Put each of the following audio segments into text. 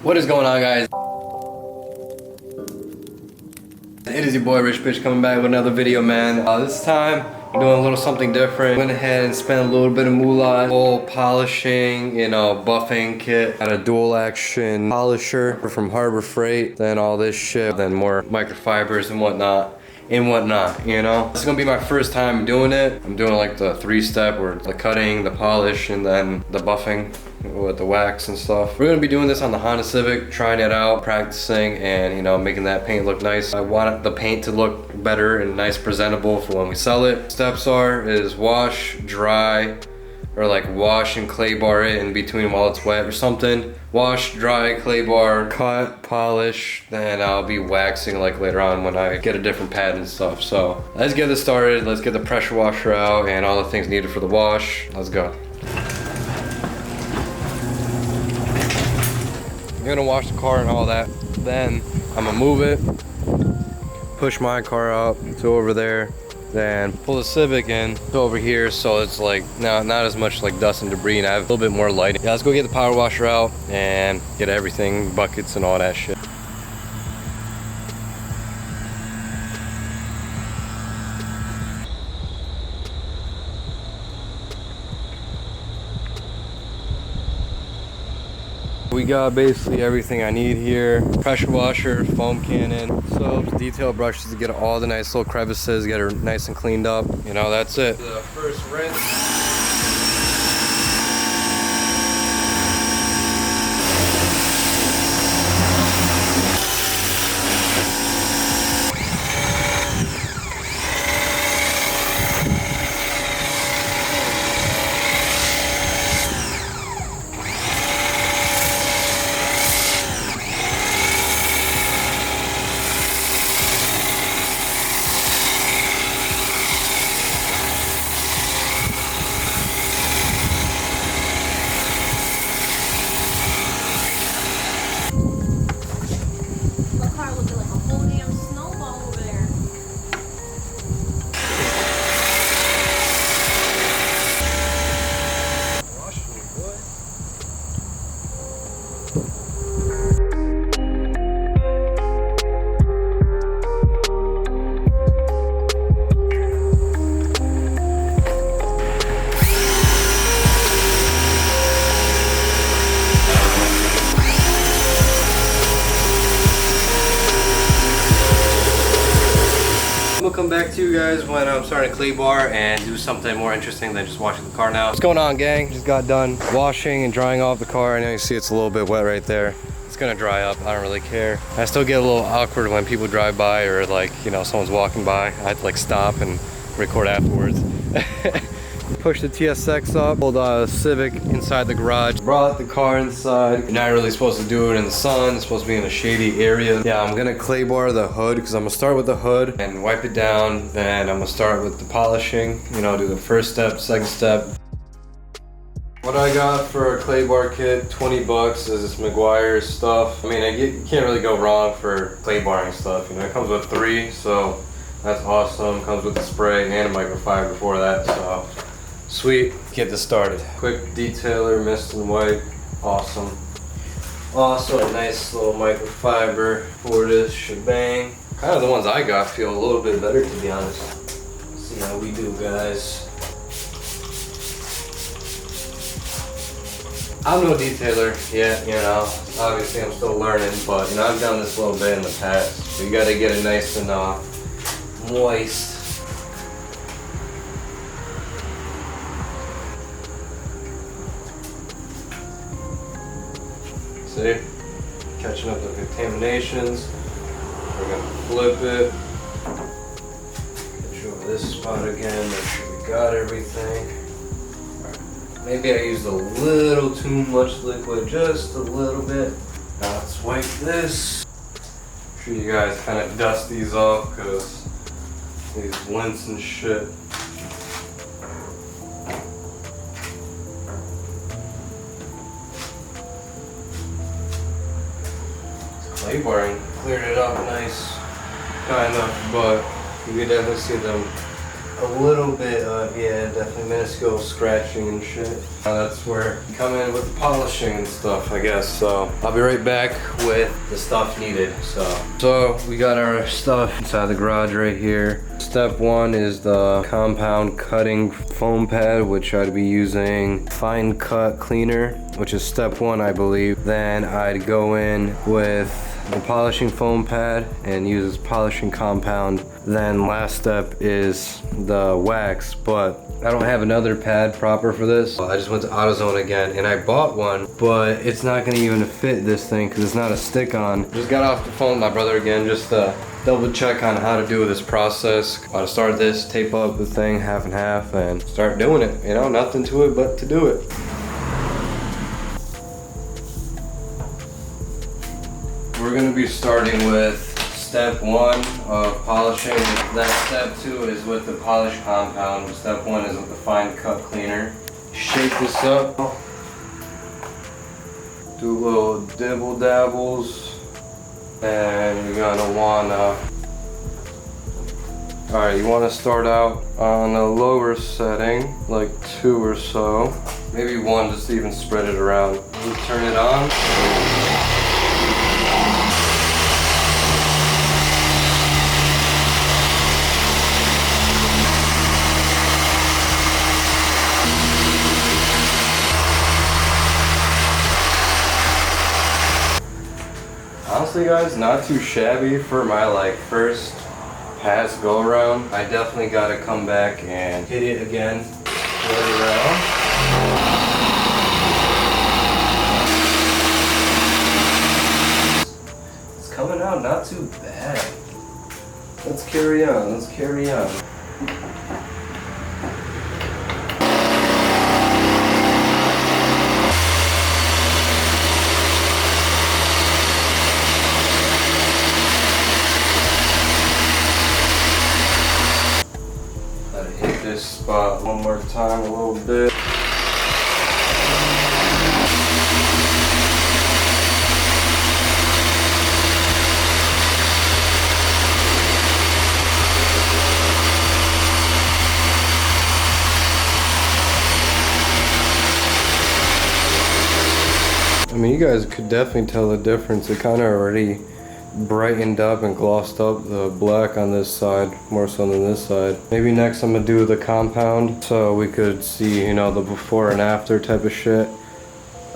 What is going on, guys? It is your boy Rich Bitch coming back with another video, man. This time I'm doing a little something different. Went ahead and spent a little bit of moolah, full polishing, buffing kit. Got a dual action polisher from Harbor Freight, then all this shit, then more microfibers and whatnot. This is gonna be my first time doing it. I'm doing like the 3-step where the cutting, the polish, and then the buffing with the wax and stuff. We're gonna be doing this on the Honda Civic, trying it out, practicing, and making that paint look nice. I want the paint to look better and nice, presentable for when we sell it. Steps is wash, dry, or like wash and clay bar it in between while it's wet or something. Wash, dry, clay bar, cut, polish, then I'll be waxing like later on when I get a different pad and stuff. So let's get this started. Let's get the pressure washer out and all the things needed for the wash. Let's go. I'm gonna wash the car and all that. Then I'm gonna move it, push my car out to over there, then pull the Civic in to over here, so it's like not as much like dust and debris, and I have a little bit more lighting. Yeah, let's go get the power washer out and get everything, buckets and all that shit. We got basically everything I need here. Pressure washer, foam cannon, soaps, detail brushes to get all the nice little crevices, get her nice and cleaned up. That's it. The first rinse. We'll come back to you guys when I'm starting to clay bar and do something more interesting than just washing the car now. What's going on, gang? Just got done washing and drying off the car. I know you see it's a little bit wet right there. It's gonna dry up, I don't really care. I still get a little awkward when people drive by or like, someone's walking by. I have to like stop and record afterwards. Push the TSX up, pulled a Civic inside the garage, brought the car inside. You're not really supposed to do it in the sun, it's supposed to be in a shady area. Yeah, I'm gonna clay bar the hood because I'm gonna start with the hood and wipe it down. Then I'm gonna start with the polishing, do the first step, second step. What I got for a clay bar kit, 20 bucks, is this McGuire's stuff. I mean, you can't really go wrong for clay barring stuff. It comes with 3, so that's awesome. Comes with a spray and a microfiber for that, so sweet. Get this started. Quick detailer, mist and wipe. Awesome. Also a nice little microfiber for this shebang. Kind of the ones I got feel a little bit better, to be honest. Let's see how we do, guys. I'm no detailer yet, obviously I'm still learning, but I've done this a little bit in the past. So you gotta get it nice and moist. See? Catching up the contaminations. We're gonna flip it. Get you over this spot again, make sure we got everything. Maybe I used a little too much liquid, just a little bit. Now let's wipe this. Make sure you guys kind of dust these off because these lint and shit. Clay barring cleared it up nice, kind of, but you can definitely see them a little bit of, yeah, definitely minuscule scratching and shit. That's where you come in with the polishing and stuff, I guess. So I'll be right back with the stuff needed. So we got our stuff inside the garage right here. Step one is the compound cutting foam pad, which I'd be using fine cut cleaner, which is step one, I believe. Then I'd go in with the polishing foam pad and use this polishing compound. Then last step is the wax, but I don't have another pad proper for this. I just went to AutoZone again and I bought one, but it's not gonna even fit this thing because it's not a stick-on. Just got off the phone with my brother again just to double check on how to do this process. How to start this, tape up the thing half and half and start doing it. You know, nothing to it but to do it. We're gonna be starting with step one of polishing. Then step two is with the polish compound. Step one is with the fine cut cleaner. Shake this up. Do little dibble dabbles. And you're gonna wanna, alright, you wanna start out on a lower setting, like 2 or so. Maybe 1, just to even spread it around. You turn it on. Honestly guys, not too shabby for my like first pass go around. I definitely gotta come back and hit it again, split it around. It's coming out not too bad. Let's carry on, let's carry on. This spot one more time a little bit. I mean, you guys could definitely tell the difference. It kind of already brightened up and glossed up the black on this side more so than this side. Maybe next I'm gonna do the compound so we could see, you know, the before and after type of shit.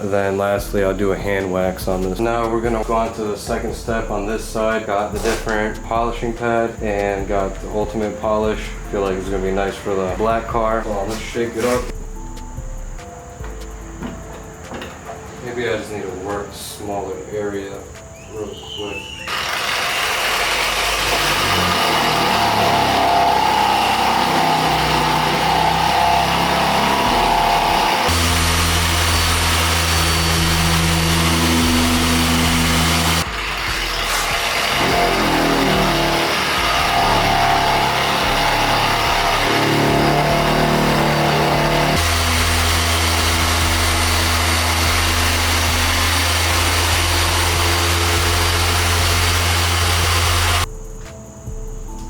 Then lastly I'll do a hand wax on this. Now we're gonna go on to the second step on this side. Got the different polishing pad and got the ultimate polish. Feel like it's gonna be nice for the black car. So let's shake it up. Maybe I just need to work a smaller area real quick.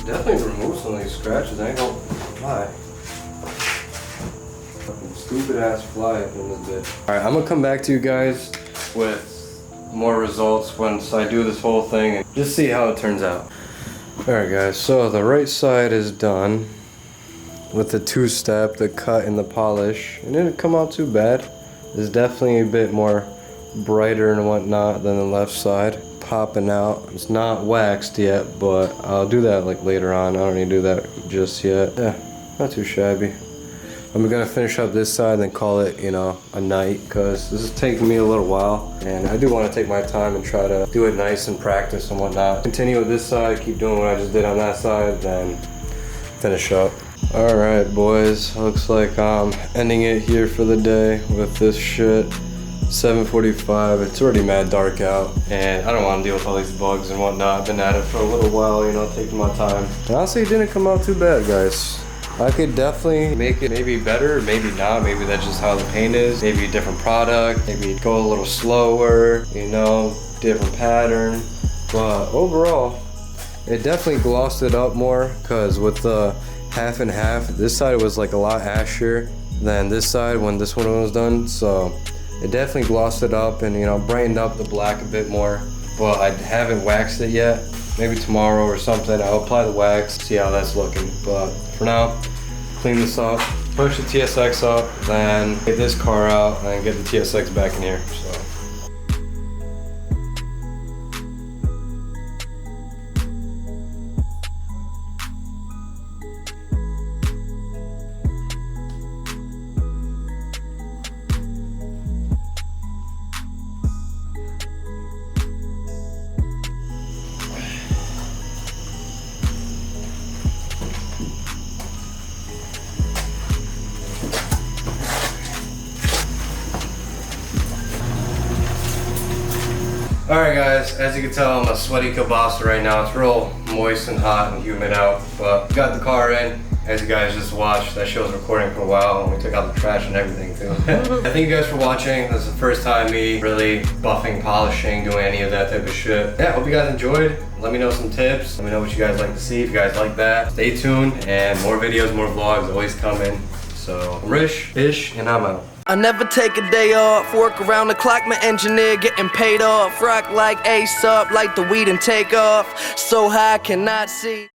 Definitely remove some of these scratches, I ain't gonna lie. Fucking stupid ass fly up in this bitch. Alright, I'm gonna come back to you guys with more results once I do this whole thing and just see how it turns out. Alright guys, so the right side is done with the 2-step, the cut and the polish. It didn't come out too bad. It's definitely a bit more brighter and whatnot than the left side. Popping out. It's not waxed yet, but I'll do that like later on. I don't need to do that just yet. Yeah, not too shabby. I'm gonna finish up this side and then call it, you know, a night, because this is taking me a little while and I do want to take my time and try to do it nice and practice and whatnot. Continue with this side, keep doing what I just did on that side, then finish up. Alright boys, looks like I'm ending it here for the day with this shit. 7:45, it's already mad dark out and I don't want to deal with all these bugs and whatnot. I've been at it for a little while, you know, taking my time. And honestly, it didn't come out too bad, guys. I could definitely make it maybe better, maybe not. Maybe that's just how the paint is. Maybe a different product, maybe go a little slower, you know, different pattern. But overall, it definitely glossed it up more, because with the half and half. This side was like a lot ashier than this side when this one was done. So it definitely glossed it up and, you know, brightened up the black a bit more. But I haven't waxed it yet. Maybe tomorrow or something, I'll apply the wax, see how that's looking. But for now, clean this up, push the TSX up, then get this car out and get the TSX back in here. So. Alright guys, as you can tell, I'm a sweaty kielbasa right now. It's real moist and hot and humid out, but got the car in. As you guys just watched, that show was recording for a while and we took out the trash and everything too. Thank you guys for watching. This is the first time me really buffing, polishing, doing any of that type of shit. Yeah, hope you guys enjoyed. Let me know some tips. Let me know what you guys like to see. If you guys like that, stay tuned and more videos, more vlogs always coming. So, I'm Rish, Ish, and I'm out. I never take a day off, work around the clock, my engineer getting paid off. Rock like Ace up, like the weed and take off, so high I cannot see.